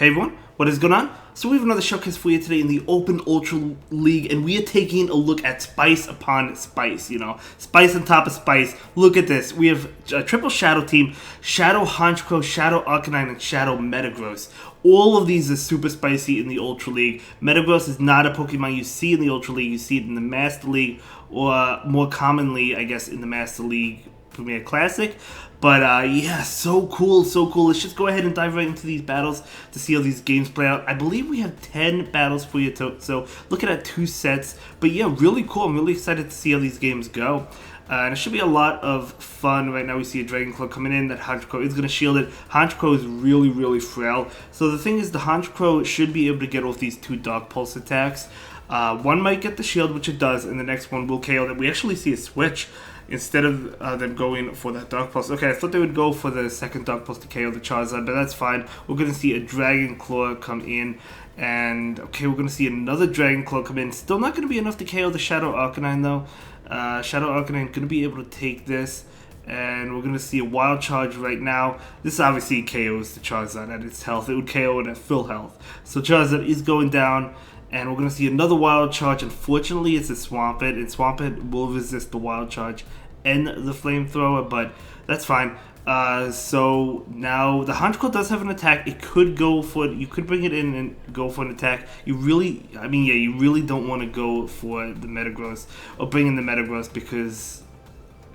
Hey everyone, what is going on? So we have another showcase for you today in the Open Ultra League, and we are taking a look at spice upon spice, spice on top of spice. Look at this. We have a triple Shadow team, Shadow Honchkrow, Shadow Arcanine, and Shadow Metagross. All of these are super spicy in the Ultra League. Metagross is not a Pokemon you see in the Ultra League. You see it in the Master League, or more commonly, I guess, in the Master League Premier Classic. But yeah, so cool, so cool. Let's just go ahead and dive right into these battles to see how these games play out. I believe we have 10 battles for you, so looking at 2 sets. But yeah, really cool. I'm really excited to see how these games go. And it should be a lot of fun. Right now we see a Dragon Claw coming in. That Honchkrow is going to shield it. Honchkrow is really, really frail. So the thing is, the Honchkrow should be able to get off these 2 Dark Pulse attacks. One might get the shield, which it does, and the next one will KO that. We actually see a switch. Instead of them going for that Dark Pulse. Okay, I thought they would go for the second Dark Pulse to KO the Charizard, but that's fine. We're going to see a Dragon Claw come in. And, okay, we're going to see another Dragon Claw come in. Still not going to be enough to KO the Shadow Arcanine, though. Shadow Arcanine going to be able to take this. And we're going to see a Wild Charge right now. This obviously KOs the Charizard at its health. It would KO it at full health. So Charizard is going down. And we're going to see another Wild Charge. Unfortunately, it's a Swampert, and Swampert will resist the Wild Charge and the Flamethrower, but that's fine. So now the Honchkrow does have an attack. It could go for it. You could bring it in and go for an attack. You really don't want to go for the Metagross or bring in the Metagross because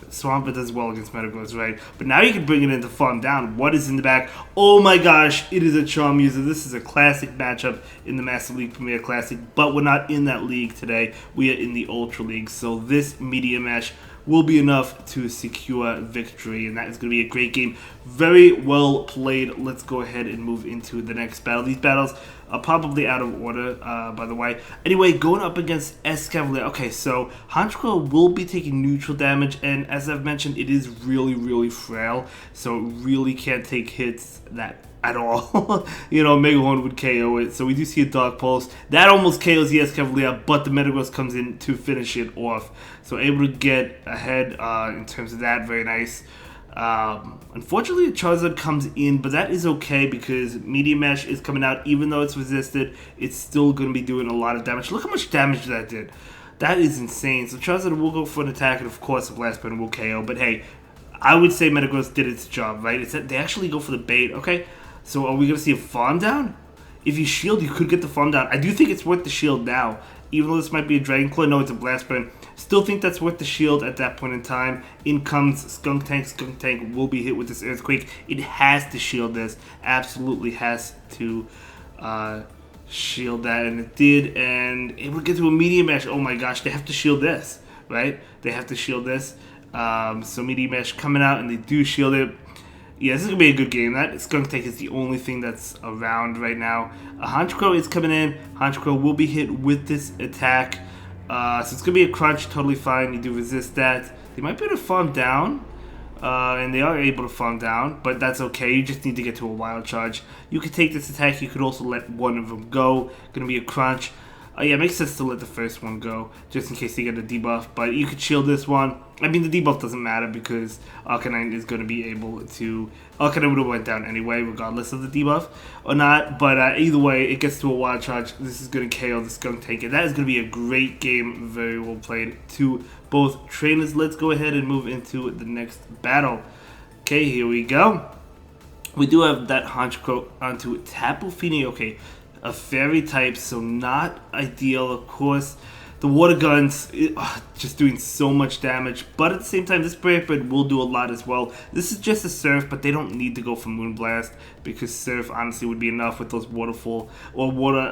Swampert does well against Metagross, right? But now you can bring it in to farm down. What is in the back? Oh my gosh, it is a Charmander. This is a classic matchup in the Master League Premier Classic, but we're not in that league today. We are in the Ultra League, so this Media Mesh will be enough to secure victory, and that is going to be a great game. Very well played. Let's go ahead and move into the next battle. These battles are probably out of order, by the way. Anyway, going up against Escavalier. Okay, so Honchkrow will be taking neutral damage, and as I've mentioned, it is really, really frail, so it really can't take hits that at all. Mega Horn would KO it. So we do see a Dark Pulse. That almost KOs the Escavalier, but the Metagross comes in to finish it off. So able to get ahead in terms of that. Very nice. Unfortunately, Charizard comes in, but that is okay because Media Mesh is coming out. Even though it's resisted, it's still going to be doing a lot of damage. Look how much damage that did. That is insane. So Charizard will go for an attack, and of course, the Blast Burn will KO. But hey, I would say Metagross did its job, right? It's that they actually go for the bait, okay? So are we going to see a farm down? If you shield, you could get the farm down. I do think it's worth the shield now. Even though this might be a Dragon Claw, no, it's a Blast Burn. Still think that's worth the shield at that point in time. In comes Skunk Tank. Skunk Tank will be hit with this Earthquake. It has to shield this. Absolutely has to shield that. And it did. And it would get to a Media Mesh. Oh my gosh, they have to shield this, right? They have to shield this. So Media Mesh coming out, and they do shield it. Yeah, this is going to be a good game. That Skunk Tank is the only thing that's around right now. Honchkrow is coming in. Honchkrow will be hit with this attack. So it's going to be a crunch, totally fine. You do resist that. They might be able to farm down. And they are able to farm down, but that's okay. You just need to get to a Wild Charge. You could take this attack. You could also let one of them go. Going to be a crunch. Yeah, it makes sense to let the first one go, just in case they get a debuff. But you could shield this one. I mean, the debuff doesn't matter because Arcanine is going to be able to... Arcanine would have went down anyway, regardless of the debuff or not. But either way, it gets to a Wild Charge. This is going to KO the Skunk Tank. And that is going to be a great game. Very well played to both trainers. Let's go ahead and move into the next battle. Okay, here we go. We do have that Honchkrow onto Tapu Fini. Okay. A fairy type, so not ideal. Of course, the water guns just doing so much damage, but at the same time, this Brave Bird will do a lot as well. This is just a Surf, but they don't need to go for Moonblast because Surf honestly would be enough with those waterfall or water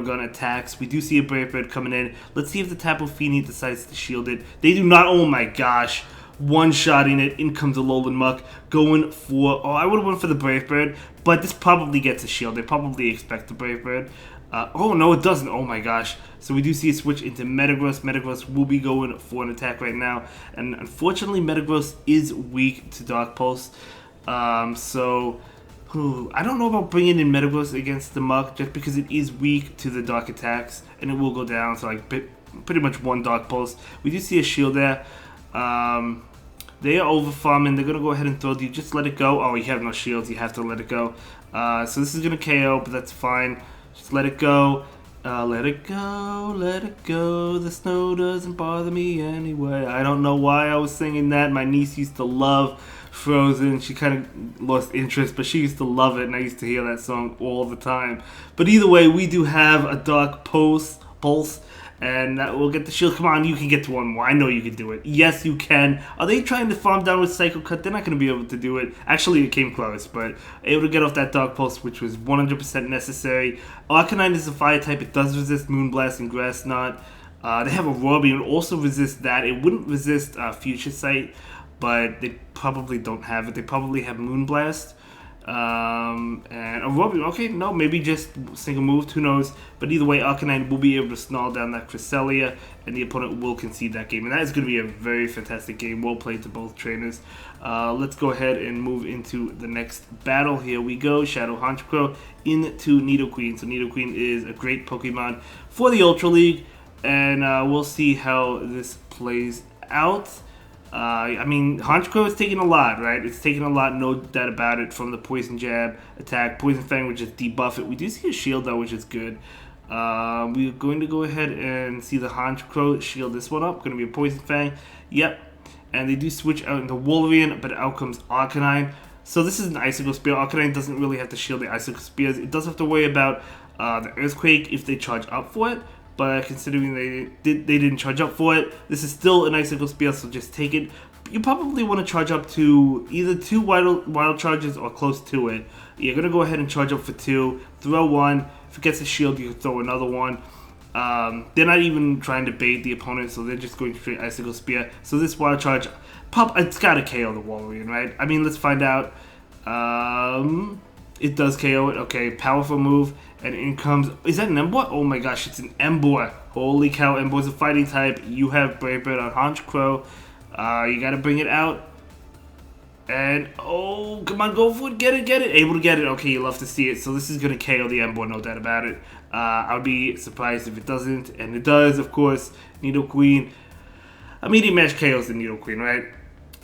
gun attacks. We do see a Brave Bird coming in. Let's see if the Tapu Fini decides to shield it. They do not. Oh my gosh. One-shotting it, in comes the Alolan Muck, going for, I would have went for the Brave Bird, but this probably gets a shield. They probably expect the Brave Bird. Oh no, it doesn't. Oh my gosh. So we do see a switch into Metagross. Metagross will be going for an attack right now, and unfortunately Metagross is weak to Dark Pulse. I don't know about bringing in Metagross against the Muck, just because it is weak to the Dark attacks, and it will go down to like pretty much one Dark Pulse. We do see a shield there. They are over farming. They're going to go ahead and throw. Do you just let it go? Oh, you have no shields. You have to let it go. So this is going to KO, but that's fine. Just let it go. Let it go, let it go. The snow doesn't bother me anyway. I don't know why I was singing that. My niece used to love Frozen. She kind of lost interest, but she used to love it, and I used to hear that song all the time. But either way, we do have a Dark Pulse, and we'll get the shield. Come on, you can get to one more. I know you can do it. Yes, you can. Are they trying to farm down with Psycho Cut? They're not going to be able to do it. Actually, it came close, but able to get off that Dark Pulse, which was 100% necessary. Arcanine is a fire type. It does resist Moonblast and Grass Knot. They have a Robbie, and also resist that. It wouldn't resist Future Sight, but they probably don't have it. They probably have Moonblast. And Aurora, okay, no, maybe just single move, who knows. But either way, Arcanine will be able to snarl down that Cresselia, and the opponent will concede that game. And that is going to be a very fantastic game. Well played to both trainers. Let's go ahead and move into the next battle. Here we go. Shadow Honchkrow into Nidoqueen. So Nidoqueen is a great Pokemon for the Ultra League, and we'll see how this plays out. I mean, Honchkrow is taking a lot, right? It's taking a lot, no doubt about it, from the Poison Jab attack. Poison Fang would just debuff it. We do see a shield, though, which is good. We're going to go ahead and see the Honchkrow shield this one up. Going to be a Poison Fang. Yep. And they do switch out into Wolverine, but out comes Arcanine. So this is an Icicle Spear. Arcanine doesn't really have to shield the Icicle Spears. It does have to worry about the Earthquake if they charge up for it. But considering they didn't charge up for it, this is still an Icicle Spear, so just take it. You probably want to charge up to either 2 wild charges or close to it. You're going to go ahead and charge up for 2, throw 1. If it gets a shield, you can throw another one. They're not even trying to bait the opponent, so they're just going straight Icicle Spear. So this wild charge, it's got to KO the Wolverine, right? I mean, let's find out. It does KO it. Okay, powerful move. And in comes... Is that an Emboar? Oh my gosh, it's an Emboar. Holy cow, Emboar's a fighting type. You have Brave Bird on Honchkrow. You gotta bring it out. And... Oh, come on, go for it. Get it. Able to get it. Okay, you love to see it. So this is gonna KO the Emboar, no doubt about it. I would be surprised if it doesn't. And it does, of course. Nidoqueen. A Meteor Mash KOs the Nidoqueen, right?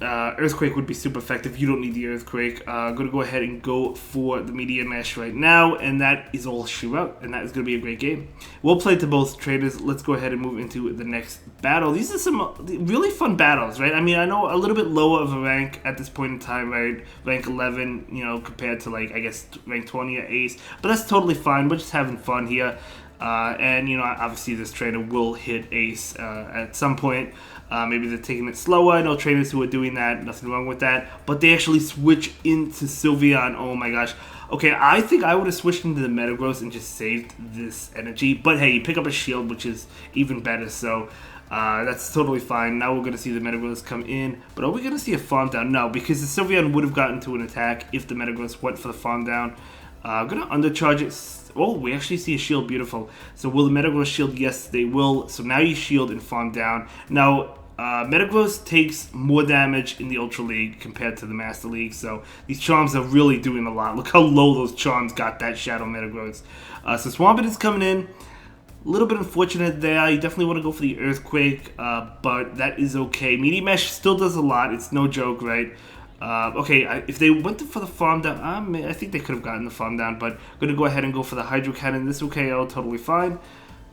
Earthquake would be super effective. You don't need the Earthquake. I'm going to go ahead and go for the Meteor Mash right now, and that is all she wrote, and that is going to be a great game. Well played to both traders. Let's go ahead and move into the next battle. These are some really fun battles, right? I mean, I know a little bit lower of a rank at this point in time, right? Rank 11, you know, compared to, like, I guess, rank 20 at Ace, but that's totally fine. We're just having fun here. And, you know, obviously this trainer will hit Ace at some point. Maybe they're taking it slower. I know trainers who are doing that. Nothing wrong with that. But they actually switch into Sylveon. Oh my gosh. Okay, I think I would have switched into the Metagross and just saved this energy. But hey, you pick up a shield, which is even better. So that's totally fine. Now we're going to see the Metagross come in. But are we going to see a farm down? No, because the Sylveon would have gotten to an attack if the Metagross went for the farm down. I'm going to undercharge it. Oh, we actually see a shield. Beautiful. So will the Metagross shield? Yes, they will. So now you shield and farm down. Now, Metagross takes more damage in the Ultra League compared to the Master League. So these charms are really doing a lot. Look how low those charms got that Shadow Metagross. So Swampert is coming in. A little bit unfortunate there. You definitely want to go for the Earthquake, but that is okay. Meteor Mash still does a lot. It's no joke, right? Okay, if they went for the farm down, I think they could have gotten the farm down, but I'm going to go ahead and go for the Hydro Cannon. This will KO, totally fine.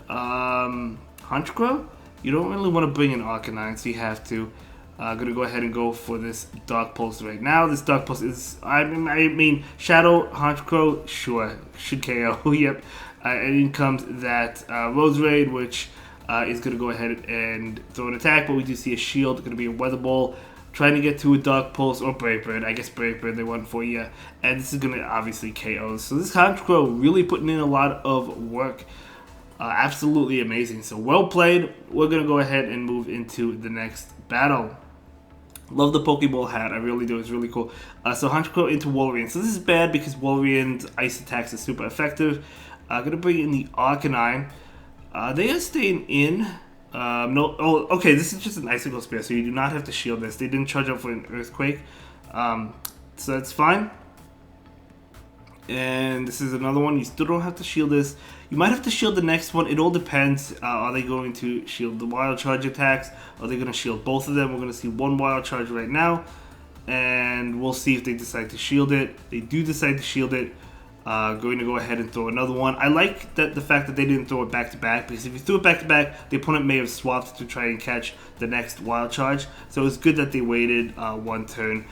Honchkrow? You don't really want to bring in Arcanine, so you have to. I'm going to go ahead and go for this Dark Pulse right now. This Dark Pulse is, I mean Shadow Honchkrow, sure, should KO, yep. And in comes that Rose Raid, which is going to go ahead and throw an attack, but we do see a shield. It's going to be a Weather Ball. Trying to get to a Dark Pulse or Brave Bird. I guess Brave Bird they went for, yeah. And this is going to obviously KO. So this Honchkrow really putting in a lot of work. Absolutely amazing. So well played. We're going to go ahead and move into the next battle. Love the Pokeball hat. I really do. It's really cool. So Honchkrow into Wolverine. So this is bad because Wolverine's ice attacks are super effective. I'm going to bring in the Arcanine. They are staying in. No, oh, okay, this is just an Icicle Spear, so you do not have to shield this. They didn't charge up for an Earthquake, so that's fine. And this is another one. You still don't have to shield this. You might have to shield the next one. It all depends. Are they going to shield the Wild Charge attacks? Are they going to shield both of them? We're going to see one Wild Charge right now, and we'll see if they decide to shield it. They do decide to shield it. Going to go ahead and throw another one. I like the fact that they didn't throw it back to back, because if you threw it back to back, the opponent may have swapped to try and catch the next wild charge. So it's good that they waited one turn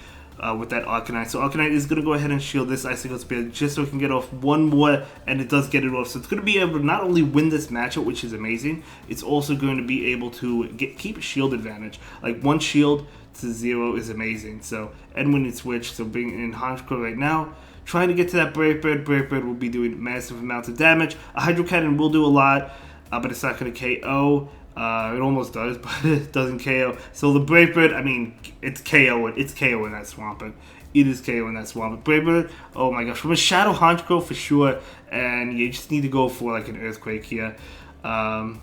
with that Arcanine. So Arcanine is going to go ahead and shield this Icicle Spear just so it can get off one more, and it does get it off. So it's going to be able to not only win this matchup, which is amazing, it's also going to be able to keep a shield advantage. Like 1 shield to 0 is amazing. So Edwin switch, so bringing in Honchkrow right now. Trying to get to that Brave Bird. Brave Bird will be doing massive amounts of damage. A Hydro Cannon will do a lot, but it's not going to KO. It almost does, but it doesn't KO. So the Brave Bird, I mean, it's KO. It's KO in that Swampert. It is KO in that Swampert. Brave Bird, oh my gosh. From a Shadow Honchkrow for sure. And you just need to go for like an Earthquake here. And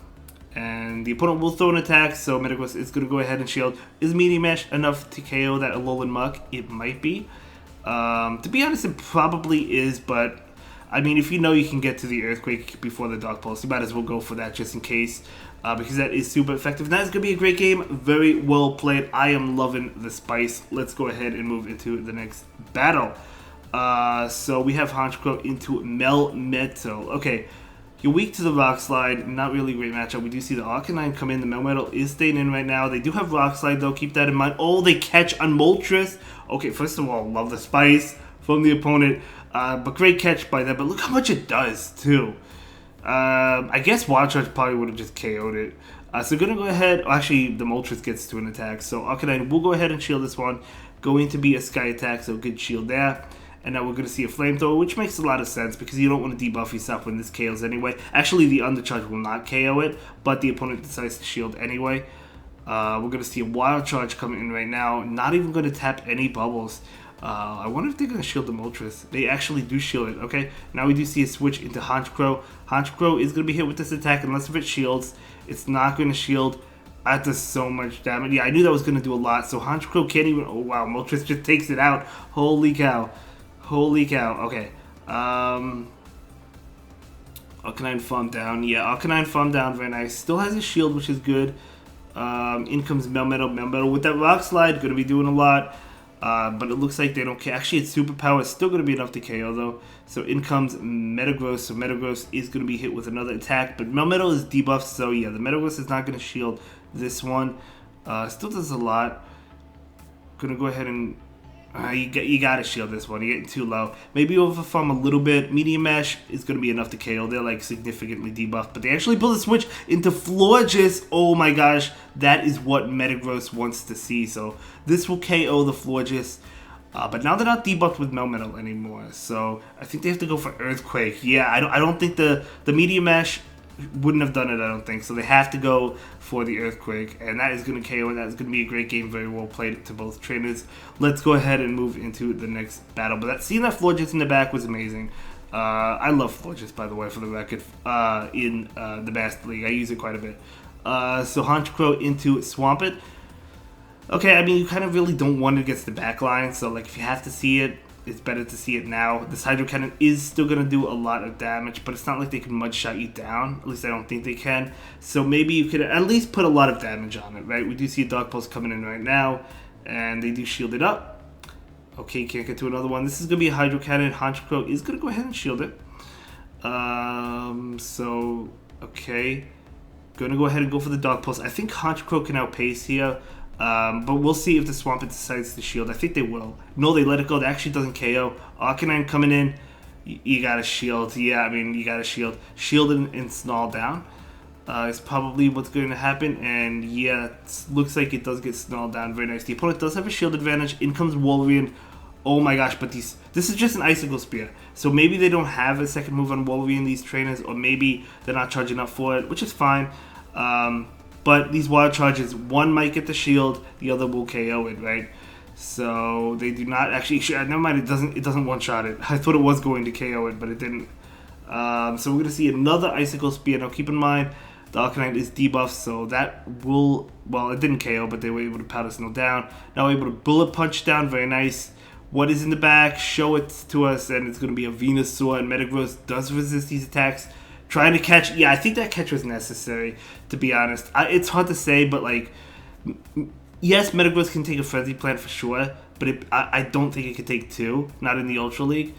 the opponent will throw an attack, so Metagross is going to go ahead and shield. Is Meteor Mash enough to KO that Alolan Muck? It might be. To be honest, it probably is, but I mean, if you know you can get to the Earthquake before the Dark Pulse, you might as well go for that just in case, because that is super effective. And that is going to be a great game. Very well played. I am loving the spice. Let's go ahead and move into the next battle. So we have Honchkrow into Melmetal. Okay. You're weak to the Rock Slide, not really a great matchup. We do see the Arcanine come in. The Melmetal is staying in right now. They do have Rock Slide, though. Keep that in mind. Oh, they catch on Moltres. Okay, first of all, love the spice from the opponent. But great catch by them. But look how much it does, too. I guess Wild Charge probably would have just KO'd it. So going to go ahead. Actually, the Moltres gets to an attack. So Arcanine will go ahead and shield this one. Going to be a Sky Attack, so good shield there. And now we're going to see a Flamethrower, which makes a lot of sense because you don't want to debuff yourself when this KOs anyway. Actually, the Undercharge will not KO it, but the opponent decides to shield anyway. We're going to see a Wild Charge coming in right now. Not even going to tap any bubbles. I wonder if they're going to shield the Moltres. They actually do shield it. Okay, now we do see a switch into Honchkrow. Honchkrow is going to be hit with this attack unless if it shields. It's not going to shield. That does so much damage. Yeah, I knew that was going to do a lot. So Honchkrow can't even... Oh, wow. Moltres just takes it out. Holy cow. Holy cow. Okay. Arcanine Farm down. Yeah, Arcanine Farm down. Very nice. Still has a shield, which is good. In comes Melmetal. Melmetal with that Rock Slide. Going to be doing a lot. But it looks like they don't care. Actually, its superpower is still going to be enough to KO, though. So in comes Metagross. So Metagross is going to be hit with another attack. But Melmetal is debuffed. So yeah, the Metagross is not going to shield this one. Still does a lot. Going to go ahead and... you gotta shield this one. You're getting too low. Maybe overfarm a little bit. Meteor Mash is gonna be enough to KO. They're like significantly debuffed, but they actually pull the switch into Florges. Oh my gosh, that is what Metagross wants to see. So this will KO the Florges. But now they're not debuffed with Melmetal anymore. So I think they have to go for Earthquake. Yeah, I don't think the Meteor Mash wouldn't have done it, I don't think. So they have to go for the Earthquake, and that is going to KO, and that is going to be a great game. Very well played to both trainers. Let's go ahead and move into the next battle. But seeing that Florges in the back was amazing. I love Florges, by the way, for the record, in the Master League. I use it quite a bit. So Honchkrow into Swampert. Okay, I mean, you kind of really don't want it against the back line, so like if you have to see it, it's better to see it now. This Hydro Cannon is still going to do a lot of damage, but it's not like they can mud shot you down. At least I don't think they can. So maybe you could at least put a lot of damage on it, right? We do see a Dark Pulse coming in right now, and they do shield it up. Okay, can't get to another one. This is going to be a Hydro Cannon. Honchkrow is going to go ahead and shield it. So, okay. Going to go ahead and go for the Dark Pulse. I think Honchkrow can outpace here. But we'll see if the Swampert decides to shield. I think they will. No, they let it go. That actually doesn't KO. Arcanine coming in. You gotta shield. Yeah, I mean, you gotta shield. Shield and Snarl down is probably what's going to happen. And yeah, it looks like it does get Snarl down. Very nice. The opponent does have a shield advantage. In comes Wolverine. Oh my gosh, but this is just an Icicle Spear. So maybe they don't have a second move on Wolverine, these trainers, or maybe they're not charging up for it, which is fine. But these Wild Charges, one might get the shield, the other will KO it, right? So they do not actually. Never mind, it doesn't one shot it. I thought it was going to KO it, but it didn't. So we're gonna see another Icicle Spear. Now keep in mind, the Arcanine is debuffed, so that will. Well, it didn't KO, but they were able to Powder Snow down. Now we're able to Bullet Punch down. Very nice. What is in the back? Show it to us, and it's gonna be a Venusaur. And Metagross does resist these attacks. Trying to catch, yeah, I think that catch was necessary, to be honest. It's hard to say, but like, yes, Metagross can take a Frenzy Plant for sure, but I don't think it could take two, not in the Ultra League.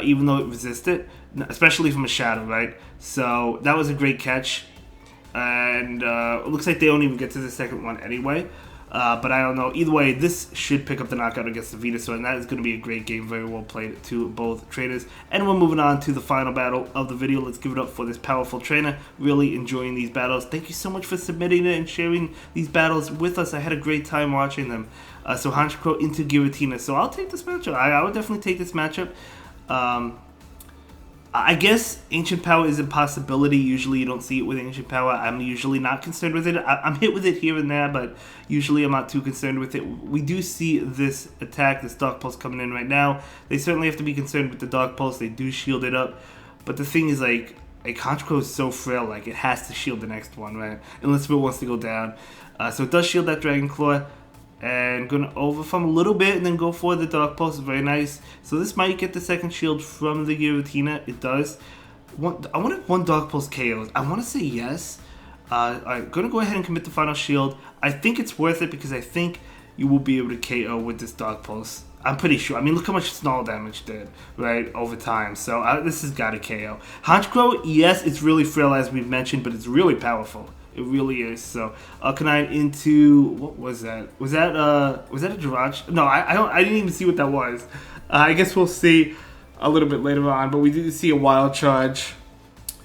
even though it resisted, especially from a shadow, right? So that was a great catch. And it looks like they don't even get to the second one anyway. But I don't know. Either way, this should pick up the knockout against the Venusaur, and that is going to be a great game. Very well played to both trainers. And we're moving on to the final battle of the video. Let's give it up for this powerful trainer. Really enjoying these battles. Thank you so much for submitting it and sharing these battles with us. I had a great time watching them. So Honchkrow into Giratina. So I'll take this matchup. I would definitely take this matchup. I guess Ancient Power is a possibility. Usually you don't see it with Ancient Power. I'm usually not concerned with it. I'm hit with it here and there, but usually I'm not too concerned with it. We do see this attack, this Dark Pulse coming in right now. They certainly have to be concerned with the Dark Pulse. They do shield it up. But the thing is, like Honchkrow is so frail, like it has to shield the next one, right? Unless it wants to go down. So it does shield that Dragon Claw. And going to overfarm a little bit and then go for the Dark Pulse. Very nice. So this might get the second shield from the Giratina. It does. I wanted one Dark Pulse KO. I want to say yes. I'm going to go ahead and commit the final shield. I think it's worth it because I think you will be able to KO with this Dark Pulse. I'm pretty sure. I mean, look how much snarl damage did, right, over time. So this has got to KO. Honchkrow, yes, it's really frail as we've mentioned, but it's really powerful. It really is. So Arcanine into, what was that? Was that a Jirachi? No, I didn't even see what that was. I guess we'll see a little bit later on. But we did see a Wild Charge.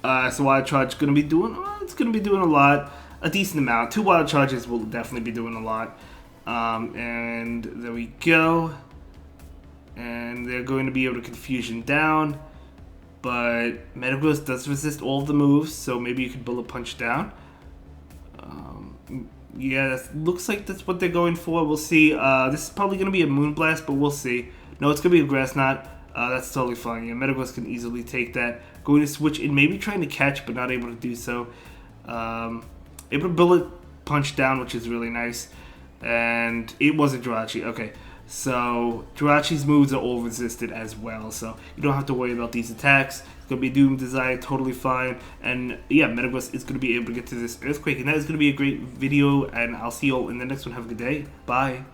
So Wild Charge gonna be doing. It's gonna be doing a lot, a decent amount. 2 Wild Charges will definitely be doing a lot. And there we go. And they're going to be able to Confusion down. But Metagross does resist all of the moves, so maybe you could Bullet Punch down. Yeah, that looks like that's what they're going for. We'll see. This is probably going to be a Moonblast, but we'll see. No, it's going to be a Grass Knot. That's totally fine. Yeah, Metagross can easily take that. Going to switch in, maybe trying to catch, but not able to do so. Able to Bullet Punch down, which is really nice. And it was a Jirachi. Okay. So, Jirachi's moves are all resisted as well, so you don't have to worry about these attacks. It's going to be Doom Desire, totally fine. And yeah, Metagross is going to be able to get to this Earthquake, and that is going to be a great video, and I'll see you all in the next one. Have a good day. Bye.